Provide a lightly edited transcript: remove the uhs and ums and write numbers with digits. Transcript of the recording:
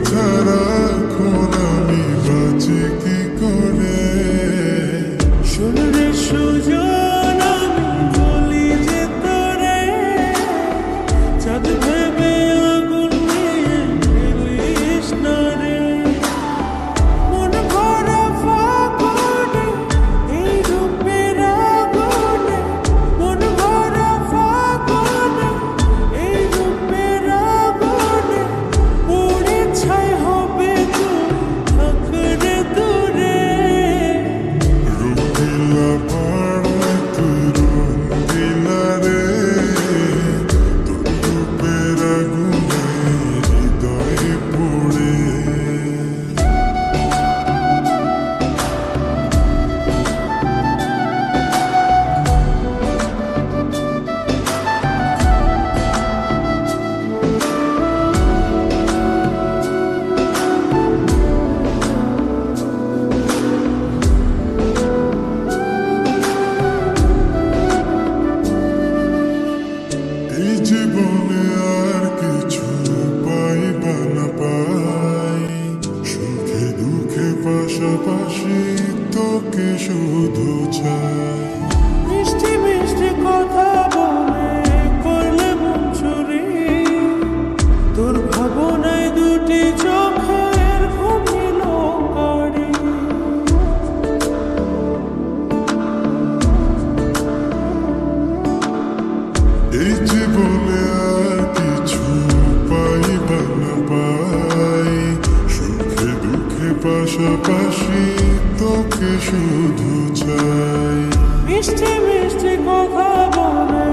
ছাড়া এখন আমি বাঁচি কি করে? শুনলে সুজন আমি বলি যে তোরে চাঁদ ভেবে আগুন নিয়ে ফেলিস না রে। মন ভরা ফাগুনে এই রূপের আগুনে, মন ভরা ফাগুনে এই রূপের আগুনে পুড়ে ছাই হবে তুই থাকরে দূরে। রঙিলা পাড়ায় তুই রঙিলা রে, তোর রূপের আগুনে হৃদয়ে পড়ে। এই জীবনে আর কিছু পাই বা না পাই, সুখে দুঃখে পাশাপাশি তোকে শুধু চাই। মিষ্টি মিষ্টি কথা বলে করলে মন চুরি, তোর ভাবনায় দুটি চোখের ঘুমিল কারি। এই জীবনে আর কিছু পাই বা না পাই, সুখে দুঃখে পাশাপাশি তোকে শুধু চাই। মিষ্টি মিষ্টি কথা বলে